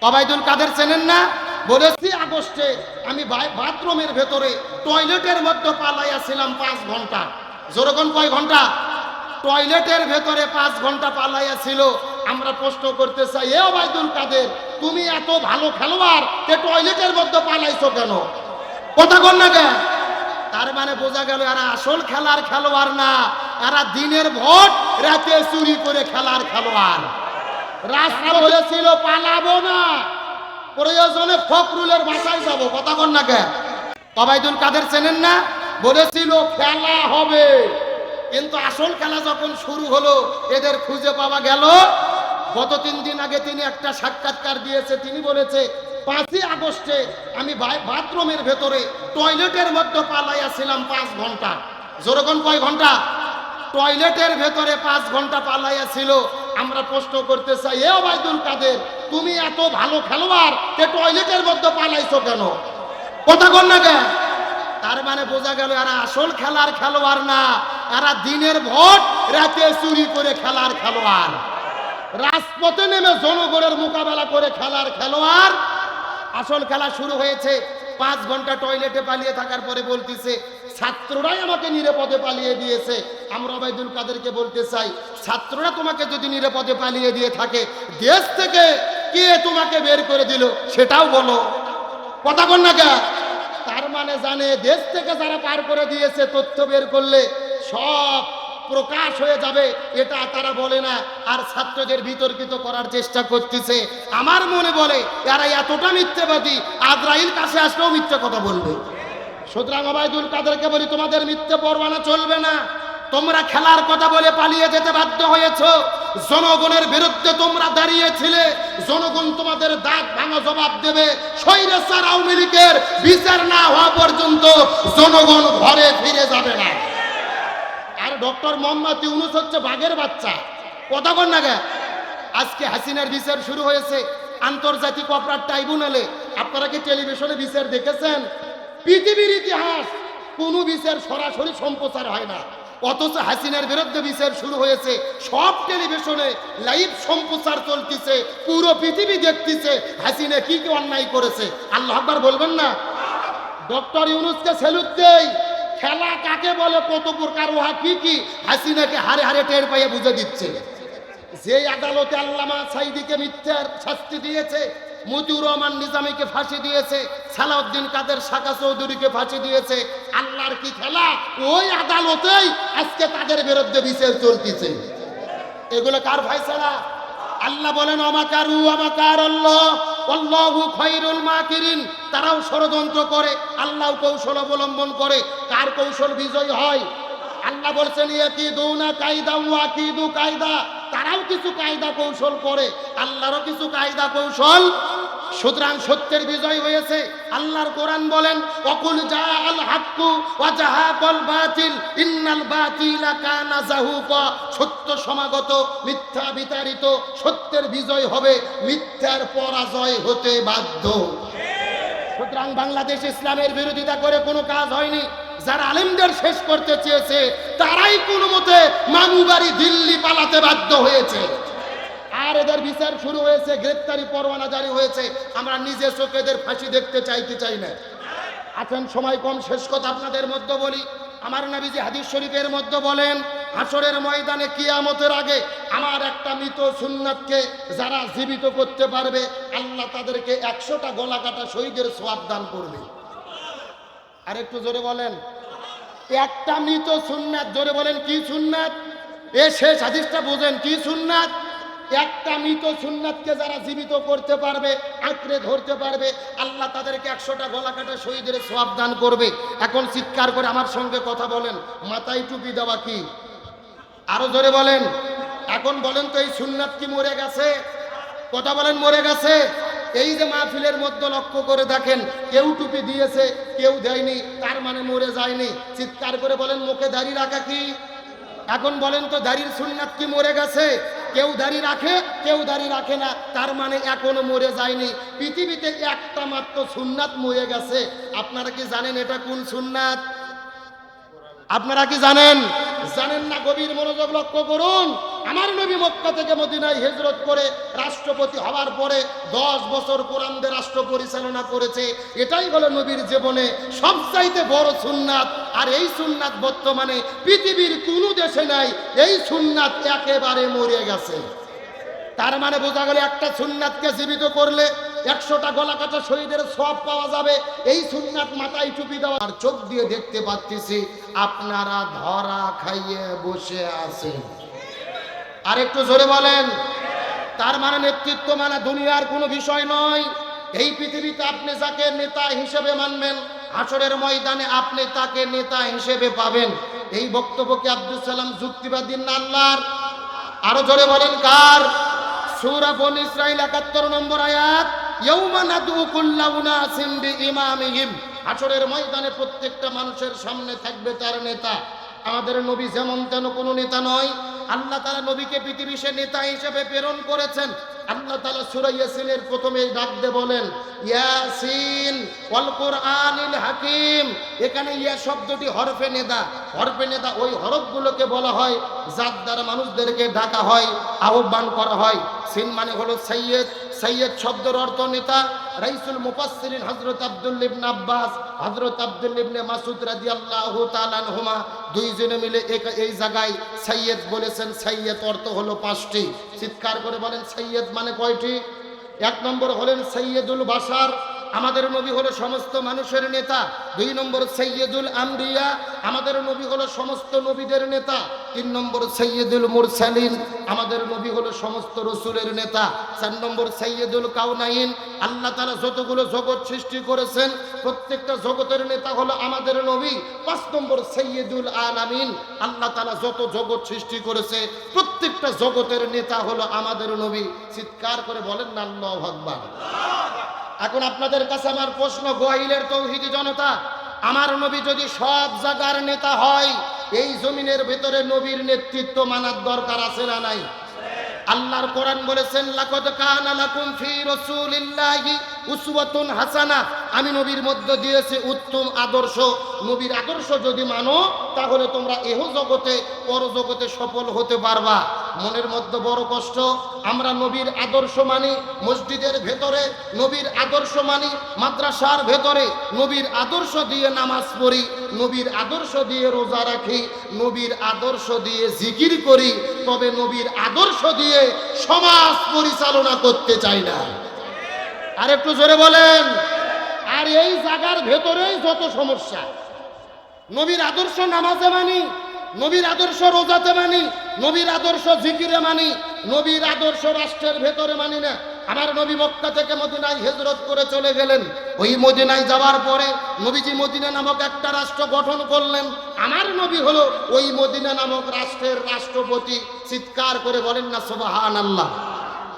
ওবায়দুল কাদের চেনেন না? বলেছি আগস্টে আমি বাথরুমের ভেতরে টয়লেটের মধ্যে পালাইয়াছিলাম 5 ঘন্টা। জোরগণ কয় ঘন্টা? টয়লেটের ভেতরে 5 ঘন্টা পালাইয়াছিল। আমরা প্রশ্ন করতে চাই, এ ওবায়দুল কাদের, তুমি এত ভালো খেলোয়াড়, তে টয়লেটের মধ্যে পালাইছো কেন? কথা কন না কেন? তার মানে বোঝা গেল এরা আসল খেলার খেলোয়াড় না, এরা দিনের ভোট রাতে চুরি করে খেলার খেলোয়াড়। রাস্তা বলেছিল পালাবো না, প্রয়োজনে ফখরুলের বাসায় যাবো। কথা কন না কেন? ওবায়দুল কাদের চেনেন না? বলেছিল খেলা হবে, কিন্তু আসল খেলা যখন শুরু হলো এদের খুঁজে পাওয়া গেল। গত 3 দিন আগে তিনি একটা সাক্ষাৎকার দিয়েছে, তিনি বলেছে 5ই আগস্টে আমি বাথরুমের ভেতরে টয়লেটের মধ্যে পালাইয়াছিলাম 5 ঘন্টা। জোরগণ কয় ঘন্টা? টয়লেটের ভেতরে 5 ঘন্টা পালাইয়াছিল। আমরা প্রশ্ন করতে চাই, এ ওবায়দুল কাদের, তুমি এত ভালো খেলোয়াড়, তে টয়লেটের মধ্যে পালাইছো কেন? কথা কন না কেন? তার মানে বোঝা গেল এরা আসল খেলার খেলোয়াড় না, এরা দিনের ভোট রাতে চুরি করে খেলার খেলোয়াড়। রাজপথে নেমে জনগণের মোকাবেলা করে খেলার খেলোয়াড়। আসল খেলা শুরু হয়েছে। 5 ঘন্টা টয়লেটে পালিয়ে থাকার পরে বলতেছে ছাত্ররাই আমাকে নিরাপদে পালিয়ে দিয়েছে। আমরা ওবায়দুল কাদেরকে বলতে চাই, ছাত্ররা তোমাকে যদি নিরাপদে পালিয়ে দিয়ে থাকে, দেশ থেকে কে তোমাকে বের করে দিল সেটাও বলো। কথা কন না কেন? তার মানে জানে দেশ থেকে যারা পার করে দিয়েছে, তথ্য বের করলে সব প্রকাশ হয়ে যাবে, এটা তারা বলে না। আর ছাত্রদের বিতর্কিত করার চেষ্টা করতেছে। আমার মনে বলে এরা এতটা মিথ্যাবাদী, আজরাইল কাছে আসলেও মিথ্যা কথা বলবে। সুতরাং ওবায়দুল কাদেরকে বলি, তোমাদের মিথ্যে পরোয়ানা চলবে না। তোমরা খেলার কথা বলে পালিয়ে যেতে বাধ্য হয়েছ। জনগণের বিরুদ্ধে তোমরা দাঁড়িয়েছিলে, জনগণ তোমাদের দাঁত ভাঙা জবাব দেবে। স্বৈরাচার আওয়ামী লীগের বিচার না হওয়া পর্যন্ত জনগণ ঘরে ফিরে যাবে না। আর ডক্টর মোহাম্মদ ইউনূস হচ্ছে বাঘের বাচ্চা। কথা কন না কেন? আজকে হাসিনার বিচার শুরু হয়েছে আন্তর্জাতিক অপরাধ ট্রাইব্যুনালে। আপনারা কি টেলিভিশনে বিচার দেখেছেন? পৃথিবীর ইতিহাস কোন বিচার সরাসরি সম্প্রচার হয় না, অথচ হাসিনার বিরুদ্ধে বিচার শুরু হয়েছে। সব টেলিভিশনে লাইভ সম্প্রচার চলতেছে, পুরো পৃথিবী দেখতেছে হাসিনা কি কি অন্যায় করেছে। আল্লাহু আকবার বলবেন না? ডক্টর ইউনূসকে স্যালুট দেই। খেলা কাকে বলে, কত প্রকার, ওহা কি কি, হাসিনাকে হারে হারে টের পাইয়ে বুঝে দিচ্ছে। যে আদালতে আল্লামা সাঈদীকে মিথ্যার শাস্তি দিয়েছে, মতিউর রহমান নিজামীকে ফাঁসি দিয়েছে, সালাউদ্দিন কাদের শাকা চৌধুরীকে ফাঁসি দিয়েছে, আল্লাহর কি খেলা, ওই আদালতেই আজকে তাদের বিরুদ্ধে বিচার চলতেছে। এগুলো কার ফয়সালা? আল্লাহ বলেন অমাকারু আমাকারাল্লাহ আল্লাহু খায়রুল মাকিরিন। তারাও ষড়যন্ত্র করে, আল্লাহ কৌশল অবলম্বন করে। কার কৌশল বিজয় হয়? আল্লাহ বলছেন ইয়াকিদুনা কায়দা ওয়া আকিদু কায়দা। তারাও কিছু কায়দা কৌশল করে, আল্লাহরও কিছু কায়দা কৌশল। সুতরাং সত্যের বিজয় হয়েছে। আল্লাহর কোরআন বলেন ওয়াকুল জাআল হাক্কু ওয়া জাহাকাল বাতিল ইন্নাল বাতিলা কানা যাহুকা। সত্য সমাগত, মিথ্যা বিতাড়িত। সত্যের বিজয় হবে, মিথ্যার পরাজয় হতে বাধ্য। সুতরাং বাংলাদেশ ইসলামের বিরোধিতা করে কোনো কাজ হয়নি। যারা আলেমদের শেষ করতে চেয়েছে তারাই কোনো মতে মামু বাড়ি দিল্লি পালাতে বাধ্য হয়েছে। আর এদের বিচার শুরু হয়েছে, গ্রেফতারি পরোয়ানা জারি হয়েছে। আমরা নিজে চোখে এদের ফাঁসি দেখতে চাই না। এখন সময় কম, শেষ কথা আপনাদের মধ্যে বলি। আমার নবীজি হাদিস শরীফের মধ্যে বলেন, হাসরের ময়দানে কিয়ামতের আগে আমার একটা মৃত সুন্নাতকে যারা জীবিত করতে পারবে, আল্লাহ তাদেরকে 100টা গলা কাটা শহীদের সওয়াব দান করবে। আর একটু জোরে বলেন, একটা মৃত সুন্নাত। জোরে বলেন, কি সুন্নাত? এ শেষ হাদিসটা বুঝেন, কি সুন্নাত? একটা মৃত সুন্নাতকে যারা জীবিত করতে পারবে, আঁকড়ে ধরতে পারবে, আল্লাহ তাদেরকে 100টা গলা কাটা শহীদের সওয়াব দান করবে। এখন চিৎকার করে আমার সঙ্গে কথা বলেন, মাথায় টুপি দেওয়া কি? আরো জোরে বলেন। এখন বলেন তো, এই সুন্নাত কি মরে গেছে? কথা বলেন, মরে গেছে? এই যে মাহফিলের মধ্যে লক্ষ্য করে দেখেন, কেউ টুপি দিয়েছে, কেউ দেয়নি, তার মানে মরে যায়নি। চিৎকার করে বলেন, মুখে দাড়ি রাখা কি? এখন বলেন তো, দাড়ির সুন্নাত কি মরে গেছে? কেউ দাড়ি রাখে, কেউ দাড়ি রাখে না, তার মানে এখনো মরে যায়নি। পৃথিবীতে একটা মাত্র সুন্নাত মরে গেছে। আপনারা কি জানেন এটা কোন সুন্নাত? আপনারা কি জানেন? জানেন না? গভীর মনোযোগ লক্ষ্য করুন। আমার নবী মক্কা থেকে মদিনায় হিজরত করে রাষ্ট্রপতি হওয়ার পরে 10 বছর কোরআন দিয়ে রাষ্ট্র পরিচালনা করেছে। এটাই হলো নবীর জীবনে সবচাইতে বড় সুন্নাত। আর এই সুন্নাত বর্তমানে পৃথিবীর কোনো দেশে নাই। এই সুন্নাত একেবারে মরে গেছে। তার মানে বোঝা গেল একটা সুন্নাতকে জীবিত করলে 100টা গলা কাটা শহীদের সওয়াব পাওয়া যাবে। এই সুন্নাত মাথায় টুপি দেওয়া। আর চোখ দিয়ে দেখতে পাচ্ছি আপনারা ধরা খাইয়ে বসে আছেন। আর একটু জোরে বলেন। তার মানে নেতৃত্ব মানে দুনিয়ার কোনো বিষয় নয়। এই পৃথিবীতে আপনি যাকে নেতা হিসেবে মানবেন, হাসরের ময়দানে আপনি তাকে নেতা হিসেবে পাবেন। এই বক্তব্যকে আব্দুল সালাম যুক্তিবাদী না আল্লাহর? আরো জোরে বলেন কার? সূরা বনী ইসরাঈল ৭১ নম্বর আয়াত, ইয়াউমা নাদউ কুল্লা উনাসিম বিইমামিহিম। হাসরের ময়দানে প্রত্যেকটা মানুষের সামনে থাকবে তার নেতা। আমাদের নবী যেমন তেন কোনো নেতা নয়। আল্লাহ তাআলা নবীকে পৃথিবীতে নেতা হিসেবে প্রেরণ করেছেন। আল্লাহ তাআলা সূরা ইয়াসিনের প্রথমেই ডাক দিয়ে বলেন ইয়াসিন ওয়াল কুরআনিল হাকিম। এখানে ইয়া শব্দটি হরফে নেদা। হরফে নেদা ওই হরফগুলোকে বলা হয় যার দ্বারা মানুষদেরকে ডাকা হয়, আহ্বান করা হয়। সিন মানে হলো সাইয়্যেদ। সাইয়্যেদ শব্দের অর্থ নেতা। রাইসুল মুফাসসিরিন হযরত আব্দুল্লাহ ইবনে আব্বাস, হযরত আব্দুল্লাহ ইবনে মাসউদ রাদিয়াল্লাহু তাআলা আনহুমা দুইজনে মিলে এই জায়গায় সাইয়্যেদ বলেছেন। সাইয়্যেদ অর্থ হলো 5টি। চিৎকার করে বলেন সাইয়্যেদ মানে কয়টি? 1 নম্বর হলেন সাইয়্যেদুল বাশার, আমাদের নবী হলো সমস্ত মানুষের নেতা। 2 নম্বর সাইয়্যেদুল আম্বিয়া, আমাদের নবী হলো সমস্ত নবীদের নেতা। 3 নম্বর সাইয়্যেদুল মুরসালিন, আমাদের নবী হলো সমস্ত রাসূলের নেতা। 4 নম্বর সাইয়্যেদুল কাউনাইন, আল্লাহ তাআলা যতগুলো জগৎ সৃষ্টি করেছেন প্রত্যেকটা জগতের নেতা হলো আমাদের নবী। 5 নম্বর সাইয়্যেদুল আলামিন, আল্লাহ তাআলা যত জগৎ সৃষ্টি করেছে প্রত্যেকটা জগতের নেতা হলো আমাদের নবী। চিৎকার করে বলেন না আল্লাহু আকবার। এখন আপনাদের কাছে আমার প্রশ্ন, গোয়াইলের তৌহিদি জনতা, আমার নবী যদি সব জায়গার নেতা হয়, এই জমিনের ভেতরে নবীর নেতৃত্ব মানার দরকার আছে না নাই? আল্লাহর কোরআন বলেছেন লাকাদ কানা লাকুম ফি রাসূলিল্লাহি উসওয়াতুন হাসানা। আমি নবীর মধ্যে দিয়েছি উত্তম আদর্শ। নবীর আদর্শ যদি মানো তাহলে তোমরা এহ জগতে পরজগতে সফল হতে পারবা। মনের মধ্যে বড় কষ্ট, আমরা নবীর আদর্শ মানি মসজিদের ভেতরে, নবীর আদর্শ মানি মাদ্রাসার ভেতরে, নবীর আদর্শ দিয়ে নামাজ পড়ি, নবীর আদর্শ দিয়ে রোজা রাখি, নবীর আদর্শ দিয়ে জিকির করি, তবে নবীর আদর্শ দিয়ে সমাজ পরিচালনা করতে চাই না। আর একটু জোরে বলেন। আর এই জায়গার ভেতরেই যত সমস্যা। নবীর আদর্শ নামাজে মানি, নবীর আদর্শ রোজাতে মানি, নবীর আদর্শ জিকিরে মানি, নবীর আদর্শ রাষ্ট্রের ভেতরে মানি না। আমার নবী মক্কা থেকে মদিনায় হিজরত করে চলে গেলেন। ওই মদিনায় যাওয়ার পরে নবীজি মদিনা নামক একটা রাষ্ট্র গঠন করলেন। আমার নবী হলো ওই মদিনা নামক রাষ্ট্রের রাষ্ট্রপতি। চিৎকার করে বলেন না সুবহানাল্লাহ।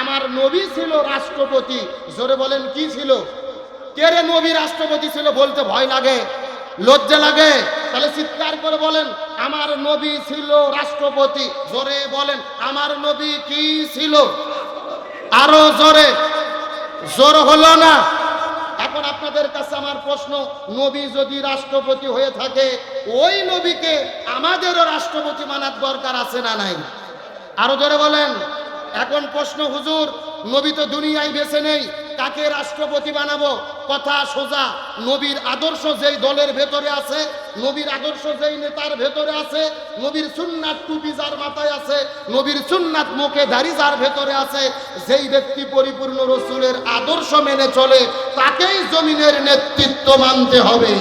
আমার নবী ছিল রাষ্ট্রপতি। জোরে বলেন কি ছিল? কে রে নবী রাষ্ট্রপতি ছিল? বলতে ভয় লাগে, লজ্জা লাগে? তাহলে চিৎকার করে বলেন আমার নবী ছিল রাষ্ট্রপতি। জোরে বলেন আমার নবী কি ছিল? আরো জোরে। জোর হলো না। এখন আপনাদের কাছে আমার প্রশ্ন, নবী যদি রাষ্ট্রপতি হয়ে থাকে ওই নবীকে আমাদেরও রাষ্ট্রপতি মানার দরকার আছে না নাই? আরো জোরে বলেন। এখন প্রশ্ন, হুজুর নবী তো দুনিয়ায় বেঁচে নেই, কাকে রাষ্ট্রপতি বানাবো? কথা সোজা, নবীর আদর্শ যেই দলের ভেতরে আছে, নবীর আদর্শ যেই নেতার ভেতরে আছে, নবীর সুন্নাত টুপি যার মাথায় আছে, নবীর সুন্নাত মুখে দাড়ি যার ভেতরে আছে, যেই ব্যক্তি পরিপূর্ণ রাসূলের আদর্শ মেনে চলে তাকেই জমিনের নেতৃত্ব মানতে হবে।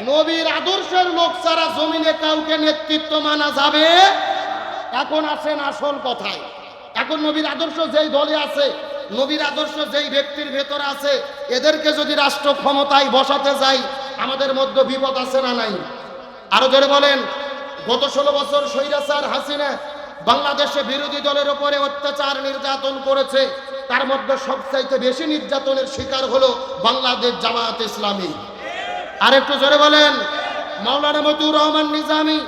নবীর আদর্শের লোক ছাড়া জমিনে কাউকে নেতৃত্ব মানা যাবে? এখন আসেন আসল কথায়। এখন নবীর আদর্শ যেই দলে আছে, নবীর আদর্শ যেই ব্যক্তির ভেতরে আছে, এদেরকে যদি রাষ্ট্র ক্ষমতায় বসাতে যাই আমাদের মধ্যে বিপদ আছে না নাই? আরো জোরে বলেন। গত 16 বছর স্বৈরাচার হাসিনা বাংলাদেশে বিরোধী দলের উপরে অত্যাচার নির্যাতন করেছে। তার মধ্যে সবচাইতে বেশি নির্যাতনের শিকার হলো বাংলাদেশ জামায়াত ইসলামী। আর একটু জোরে বলেন। মাওলানা মতিউর রহমান নিজামী,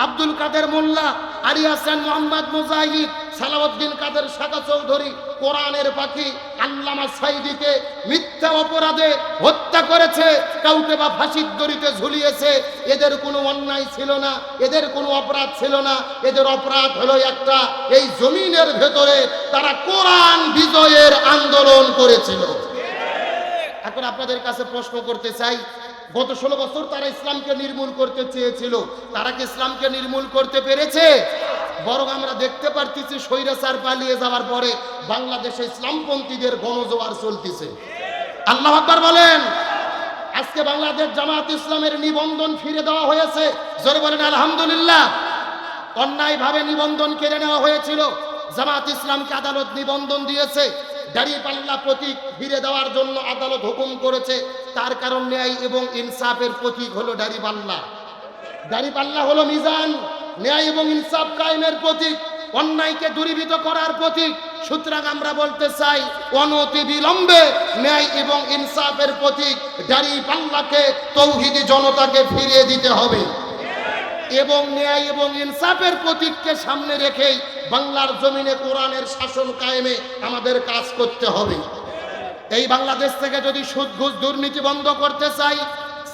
আব্দুল কাদের মোল্লা, আলী হাসান মোহাম্মদ মুজাহিদ, সালাউদ্দিন কাদের শাকা চৌধুরী, কোরআনের পাখি আল্লামা সাঈদীকে মিথ্যা অপরাধে হত্যা করেছে, কাউকে বা ফাঁসির দড়িতে ঝুলিয়েছে, এদের কোনো অন্যায় ছিল না, এদের কোনো অপরাধ ছিল না। এদের অপরাধ হলো একটা, এই জমিনের ভেতরে তারা কোরআন বিজয়ের আন্দোলন করেছিল। এখন আপনাদের কাছে প্রশ্ন করতে চাই, গত 16 বছর তারা ইসলামকে নির্মূল করতে চেয়েছিল, তারা কি ইসলামকে নির্মূল করতে পেরেছে? বরং আমরা দেখতে পারতেছি স্বৈরাচার পালিয়ে যাওয়ার পরে বাংলাদেশে ইসলামপন্থীদের গণজোয়ার চলতেছে। আল্লাহু আকবার বলেন। আজকে বাংলাদেশ জামাত ইসলামের নিবন্ধন ফিরে দেওয়া হয়েছে, জোরে বলেন আলহামদুলিল্লাহ। অন্যায়ভাবে নিবন্ধন কেড়ে নেওয়া হয়েছিল, জামাত ইসলামকে আদালত নিবন্ধন দিয়েছে। দাড়িপাল্লা প্রতীক ফিরে দেওয়ার জন্য আদালত হুকুম করেছে, তার কারণ ন্যায় এবং ইনসাফের প্রতীক হলো দাড়িপাল্লা। দাড়িপাল্লা হলো মিজান, ন্যায় এবং ইনসাফ কায়েমের প্রতীক, অন্যায়কে দূরীভূত করার প্রতীক। সুতরাং আমরা বলতে চাই, অনতি বিলম্বে ন্যায় এবং ইনসাফের প্রতীক দাড়িপাল্লাকে তৌহিদি জনতাকে ফিরিয়ে দিতে হবে এবং ন্যায় এবং ইনসাফের প্রতীককে সামনে রেখেই বাংলার জমিনে কোরআনের শাসন কায়েমে আমাদের কাজ করতে হবে। এই বাংলাদেশ থেকে যদি সুদ ঘুষ দুর্নীতি বন্ধ করতে চাই,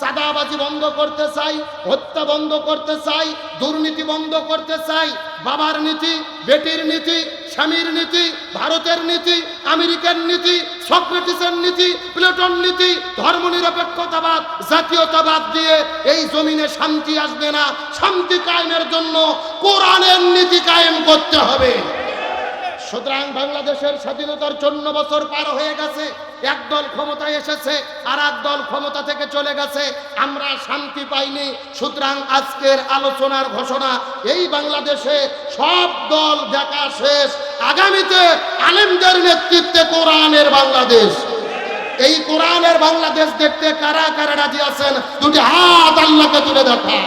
সাদাবাজি বন্ধ করতে চাই, হত্যা বন্ধ করতে চাই, দুর্নীতি বন্ধ করতে চাই, বাবার নীতি, বেটির নীতি, স্বামীর নীতি, ভারতের নীতি, আমেরিকার নীতি, সক্রেটিসের নীতি, প্লেটন নীতি, ধর্মনিরপেক্ষতাবাদ, জাতীয়তাবাদ দিয়ে এই জমিনে শান্তি আসবে না। শান্তি কায়েমের জন্য কোরআনের নীতি কায়েম করতে হবে। সুতরাং বাংলাদেশের স্বাধীনতার 54 বছর পার হয়ে গেছে, একদল ক্ষমতায় এসেছে আর এক দল ক্ষমতা থেকে চলে গেছে, আমরা শান্তি পাইনি। সুতরাং আজকের আলোচনার ঘোষণা, এই বাংলাদেশে সব দল দেখা শেষ, আগামীতে আলেমদের নেতৃত্বে কোরআনের বাংলাদেশ। এই কোরআনের বাংলাদেশ দেখতে কারা কারা রাজি আছেন? দুটি হাত আল্লাহকে তুলে দেখা।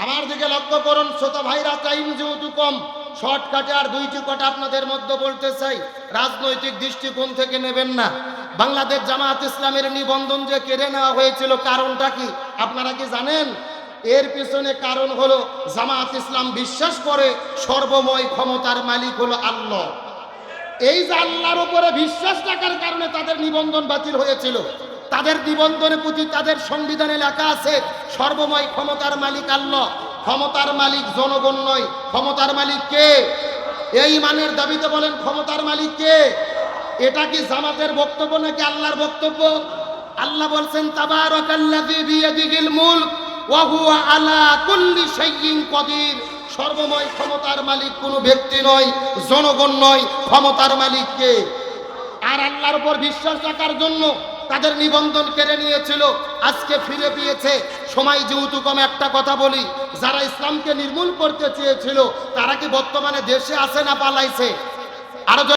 আমার দিকে লক্ষ্য করুন শ্রোতা ভাইরা, টাইম যেহেতু কম, শর্টকাটে আর দুইটি কথা আপনাদের মধ্যে বলতে চাই। রাজনৈতিক দৃষ্টিকোণ থেকে নেবেন না। বাংলাদেশ জামাত ইসলামের নিবন্ধন যে কেড়ে নেওয়া হয়েছিল, কারণটা কি আপনারা কি জানেন? এর পিছনে কারণ হলো জামাত ইসলাম বিশ্বাস করে সর্বময় ক্ষমতার মালিক হলো আল্লাহ। এই যে আল্লাহর উপরে বিশ্বাস রাখার কারণে তাদের নিবন্ধন বাতিল হয়েছিল। তাদের নিবন্ধনের প্রতি তাদের সংবিধানে লেখা আছে সর্বময় ক্ষমতার মালিক আল্লাহ। ক্ষমতার মালিক জনগণ নয়, ক্ষমতার মালিক কে? এই ইমানের দাবিতে বলেন ক্ষমতার মালিক কে? এটা কি জামাতের বক্তব্য নাকি আল্লাহর বক্তব্য? আল্লাহ বলছেন তাবারাকাল্লাযী বিয়াদিহিল মুলক ওয়া হুয়া আলা কুল্লি শাইইন কাদির। সর্বময় ক্ষমতার মালিক কোনো ব্যক্তি নয়, জনগণ নয়, ক্ষমতার মালিক কে? আর আল্লাহর উপর বিশ্বাস রাখার জন্য তাদের নিবন্ধন কেড়ে নিয়েছিল, আজকে ফিরে পেয়েছে। সময় যেহেতু কম, একটা কথা বলি, যারা ইসলামকে নির্মূল করতে চেয়েছিল তারা কি বর্তমানে দেশে আছে না পালাইছে? আরো